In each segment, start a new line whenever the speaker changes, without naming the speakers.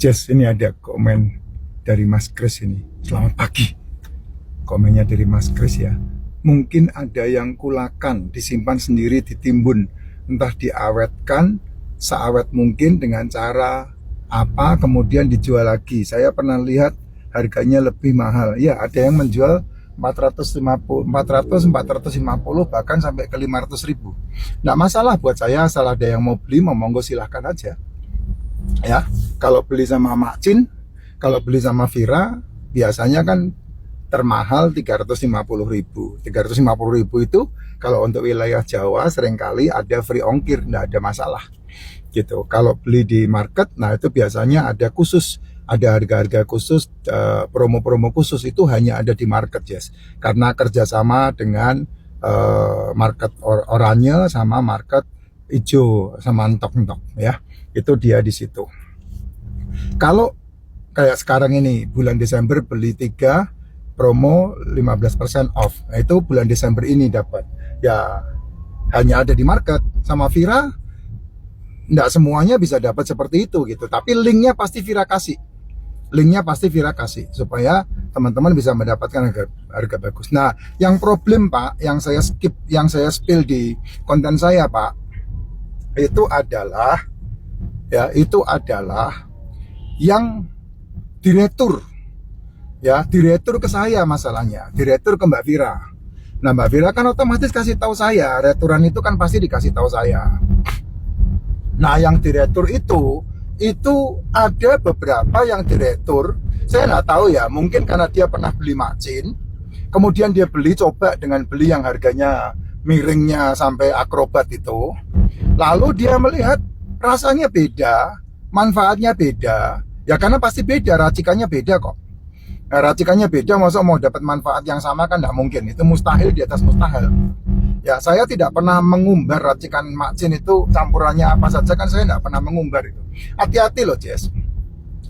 Jess, ini ada komen dari Mas Kris ini. Selamat pagi. Komennya dari Mas Kris ya. Mungkin ada yang kulakan, disimpan sendiri, ditimbun. Entah diawetkan seawet mungkin dengan cara apa, kemudian dijual lagi. Saya pernah lihat harganya lebih mahal. Ya, ada yang menjual 450, 450 bahkan sampai ke 500 ribu. Nggak masalah buat saya, asal ada yang mau beli, monggo silahkan aja. Ya, kalau beli sama Makcin, kalau beli sama Vira, biasanya kan termahal 350 ribu. 350 ribu itu kalau untuk wilayah Jawa seringkali ada free ongkir, nggak ada masalah gitu. Kalau beli di market, nah itu biasanya ada khusus, ada harga-harga khusus, promo-promo khusus itu hanya ada di market, yes. Karena kerjasama dengan market oranye sama market hijau sama entok-entok ya. Itu dia di situ. Kalau kayak sekarang ini bulan Desember beli 3 promo 15% off. Nah, itu bulan Desember ini dapat. Ya hanya ada di market. Sama Vira enggak semuanya bisa dapat seperti itu gitu. Tapi linknya pasti Vira kasih. Linknya pasti Vira kasih supaya teman-teman bisa mendapatkan harga bagus. Nah, yang problem Pak, yang saya skip, yang saya spill di konten saya Pak, itu adalah yang diretur. Ya, diretur ke saya masalahnya. Diretur ke Mbak Vira. Nah, Mbak Vira kan otomatis kasih tahu saya. Returan itu kan pasti dikasih tahu saya. Nah, yang diretur itu ada beberapa yang diretur. Saya nggak tahu ya, mungkin karena dia pernah beli Makcin, kemudian dia beli coba dengan beli yang harganya miringnya sampai akrobat itu. Lalu dia melihat rasanya beda, manfaatnya beda. Ya karena pasti beda, racikannya beda kok. Nah, racikannya beda, masa mau dapat manfaat yang sama kan nggak mungkin. Itu mustahil di atas mustahil. Ya saya tidak pernah mengumbar racikan Makcin itu campurannya apa saja, kan saya nggak pernah mengumbar itu. Hati-hati loh Jess.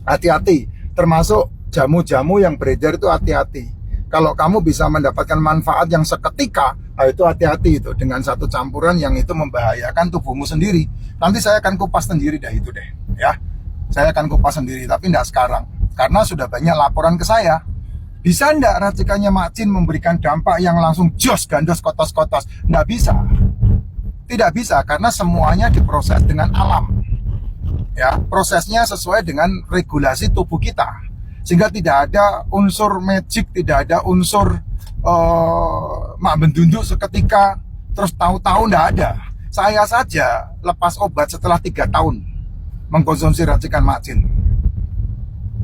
Hati-hati. Termasuk jamu-jamu yang beredar itu hati-hati. Kalau kamu bisa mendapatkan manfaat yang seketika, nah itu hati-hati itu dengan satu campuran yang itu membahayakan tubuhmu sendiri. Nanti saya akan kupas sendiri dah itu deh, ya. Saya akan kupas sendiri, tapi tidak sekarang, karena sudah banyak laporan ke saya. Bisa enggak racikannya Makcin memberikan dampak yang langsung jos, gandos, kotos-kotos? Nggak bisa. Tidak bisa, karena semuanya diproses dengan alam. Ya, prosesnya sesuai dengan regulasi tubuh kita. Sehingga tidak ada unsur magic, tidak ada unsur mak bendunduk seketika, terus tahu-tahu tidak ada. Saya saja lepas obat setelah 3 tahun mengkonsumsi racikan Makcin.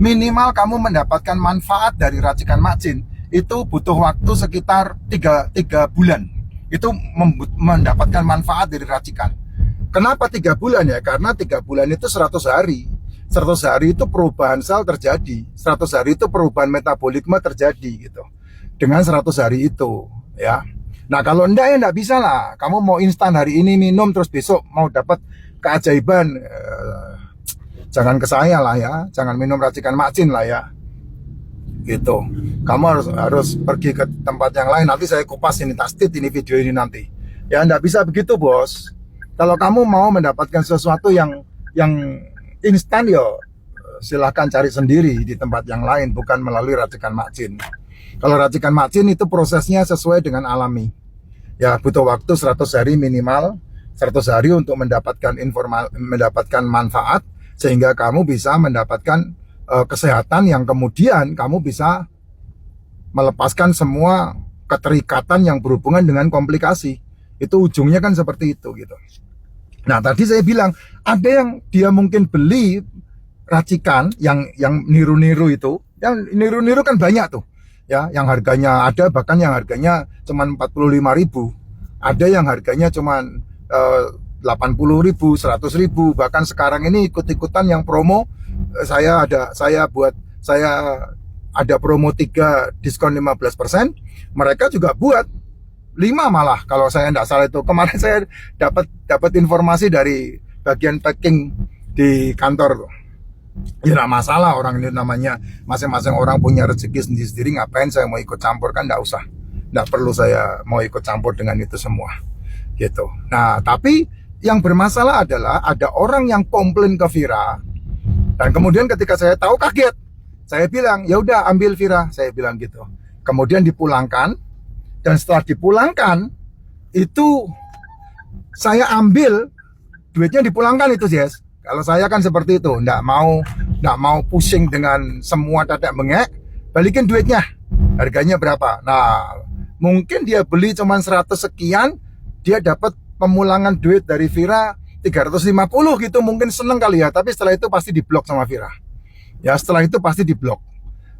Minimal kamu mendapatkan manfaat dari racikan Makcin itu butuh waktu sekitar 3 bulan. Itu mendapatkan manfaat dari racikan. Kenapa 3 bulan ya? Karena 3 bulan itu 100 hari. 100 hari itu perubahan sel terjadi. 100 hari itu perubahan metabolisme terjadi gitu. Dengan 100 hari itu ya. Nah kalau enggak ya enggak bisa lah. Kamu mau instan hari ini minum terus besok mau dapat keajaiban, jangan ke saya lah ya. Jangan minum racikan Makcin lah ya. Gitu. Kamu harus pergi ke tempat yang lain. Nanti saya kupas ini, tastit ini video ini nanti. Ya enggak bisa begitu bos. Kalau kamu mau mendapatkan sesuatu yang instan yo silahkan cari sendiri di tempat yang lain, bukan melalui racikan Makcin. Kalau racikan Makcin itu prosesnya sesuai dengan alami. Ya butuh waktu 100 hari minimal, 100 hari untuk mendapatkan mendapatkan manfaat sehingga kamu bisa mendapatkan kesehatan yang kemudian kamu bisa melepaskan semua keterikatan yang berhubungan dengan komplikasi. Itu ujungnya kan seperti itu gitu. Nah tadi saya bilang ada yang dia mungkin beli racikan yang niru-niru itu, yang niru-niru kan banyak tuh, ya, yang harganya ada bahkan yang harganya cuma 45.000, ada yang harganya cuma 80.000, 100.000, bahkan sekarang ini ikut-ikutan yang promo. Saya ada promo 3 diskon 15%, mereka juga buat 5 malah kalau saya tidak salah itu. Kemarin saya dapat informasi dari bagian packing di kantor. Ya tidak masalah, orang ini namanya masing-masing orang punya rezeki sendiri-sendiri, ngapain saya mau ikut campur, kan tidak usah. Tidak perlu saya mau ikut campur dengan itu semua. Gitu. Nah, tapi yang bermasalah adalah ada orang yang komplain ke Vira Dan kemudian ketika saya tahu kaget, saya bilang, ya udah ambil Vira, saya bilang gitu. Kemudian dipulangkan, dan setelah dipulangkan itu saya ambil duitnya, dipulangkan itu Jess. Kalau saya kan seperti itu, nggak mau pusing dengan semua tetek bengek, balikin duitnya. Harganya berapa? Nah, mungkin dia beli cuma 100 sekian, dia dapat pemulangan duit dari Vira 350 gitu, mungkin seneng kali ya, tapi setelah itu pasti diblok sama Vira. Ya, setelah itu pasti diblok.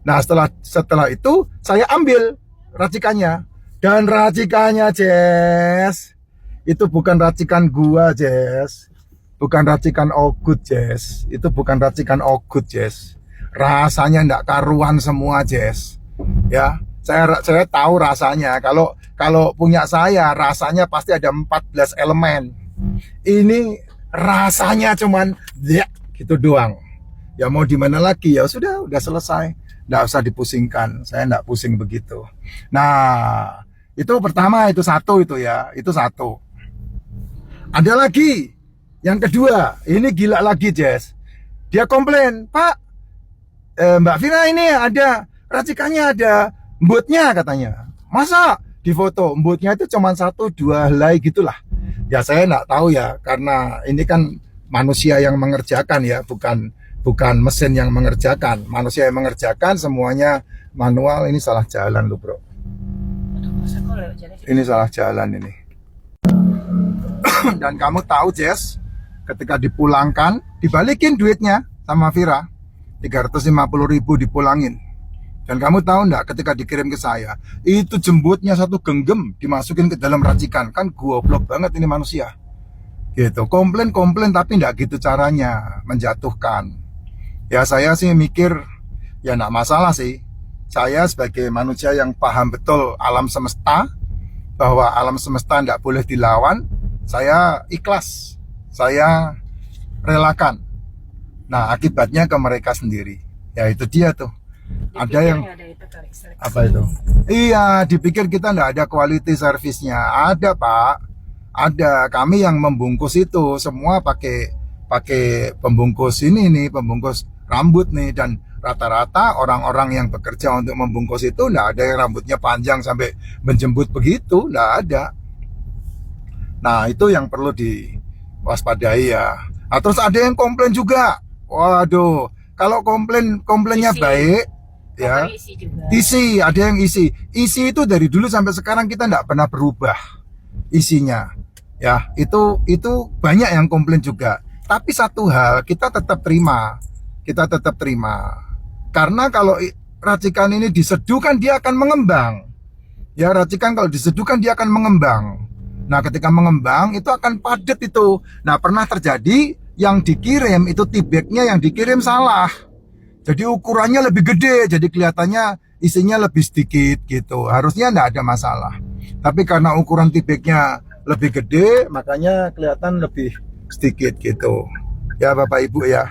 Nah, setelah itu saya ambil racikannya, dan racikannya Jess, itu bukan racikan gua Jess, bukan racikan Ogut Jess, itu bukan racikan Ogut Jess. Rasanya ndak karuan semua Jess. Ya, saya tahu rasanya. Kalau punya saya rasanya pasti ada 14 elemen. Ini rasanya cuman ya gitu doang. Ya mau di mana lagi, ya sudah selesai. Nggak usah dipusingkan. Saya nggak pusing begitu. Nah, itu pertama, itu satu itu ya, itu satu. Ada lagi yang kedua, ini gila lagi Jess. Dia komplain, Pak, Mbak Vira ini ada racikannya, ada embutnya katanya. Masa di foto embutnya itu cuma 1-2 helai gitulah. Ya saya nggak tahu ya, karena ini kan manusia yang mengerjakan ya, bukan mesin yang mengerjakan. Manusia yang mengerjakan, semuanya manual. Ini salah jalan loh bro. Ini salah jalan ini. Dan kamu tahu Jess, ketika dipulangkan, dibalikin duitnya sama Vira, 350.000 dipulangin. Dan kamu tahu enggak, ketika dikirim ke saya, itu jembutnya satu genggam dimasukin ke dalam racikan. Kan goblok banget ini manusia. Gitu, komplain tapi enggak gitu caranya, menjatuhkan. Ya saya sih mikir, ya enggak masalah sih. Saya sebagai manusia yang paham betul alam semesta, bahwa alam semesta enggak boleh dilawan, saya ikhlas, saya relakan. Nah, akibatnya ke mereka sendiri. Ya itu dia tuh. Ada yang apa itu? Iya, dipikir kita nggak ada quality service-nya. Ada Pak, ada. Kami yang membungkus itu semua pakai pembungkus ini nih, pembungkus rambut nih. Dan rata-rata orang-orang yang bekerja untuk membungkus itu nggak ada yang rambutnya panjang sampai menjembut begitu, nggak ada. Nah itu yang perlu diwaspadai ya. Nah, terus ada yang komplain juga. Waduh, kalau komplainnya baik, ya isi, ada yang isi itu dari dulu sampai sekarang kita nggak pernah berubah isinya. Ya itu banyak yang komplain juga. Tapi satu hal kita tetap terima, karena kalau racikan ini diseduhkan dia akan mengembang. Ya racikan kalau diseduhkan dia akan mengembang. Nah ketika mengembang itu akan padat itu. Nah pernah terjadi yang dikirim itu tibeknya yang dikirim salah. Jadi ukurannya lebih gede, jadi kelihatannya isinya lebih sedikit gitu. Harusnya enggak ada masalah. Tapi karena ukuran tibeknya lebih gede, makanya kelihatan lebih sedikit gitu. Ya Bapak Ibu ya.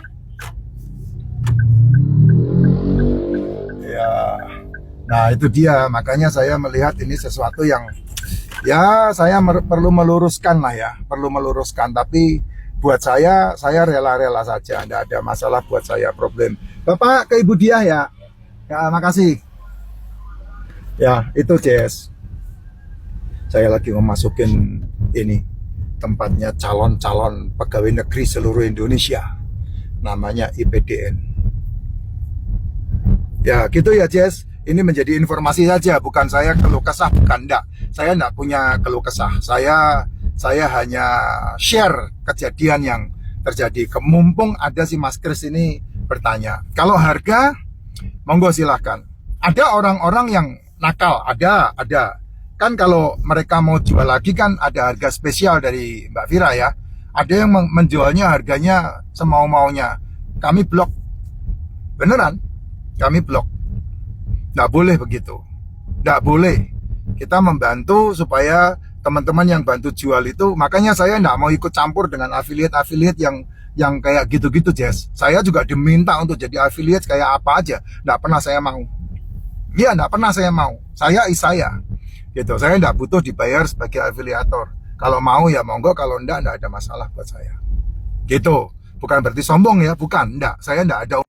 Ya. Nah itu dia, makanya saya melihat ini sesuatu yang ya saya perlu meluruskan lah ya, tapi buat saya rela-rela saja, tidak ada masalah buat saya problem. Bapak ke Ibu Diah ya, ya makasih. Ya itu Jess, saya lagi memasukin ini tempatnya calon-calon pegawai negeri seluruh Indonesia, namanya IPDN. Ya gitu ya Jess. Ini menjadi informasi saja, bukan saya keluh kesah, bukan enggak. Saya enggak punya keluh kesah. Saya hanya share kejadian yang terjadi. Mumpung ada si Mas Kris ini bertanya. Kalau harga, monggo silahkan. Ada orang-orang yang nakal, ada. Kan kalau mereka mau jual lagi kan ada harga spesial dari Mbak Vira ya. Ada yang menjualnya harganya semau-maunya. Kami blok. Beneran, kami blok. Nggak boleh begitu, nggak boleh. Kita membantu supaya teman-teman yang bantu jual itu, makanya saya nggak mau ikut campur dengan afiliat yang kayak gitu-gitu Jess. Saya juga diminta untuk jadi afiliat kayak apa aja, nggak pernah saya mau. Iya, nggak pernah saya mau. Saya gitu. Saya nggak butuh dibayar sebagai afiliator. Kalau mau ya monggo, kalau enggak ada masalah buat saya. Gitu. Bukan berarti sombong ya, bukan. Enggak, saya enggak ada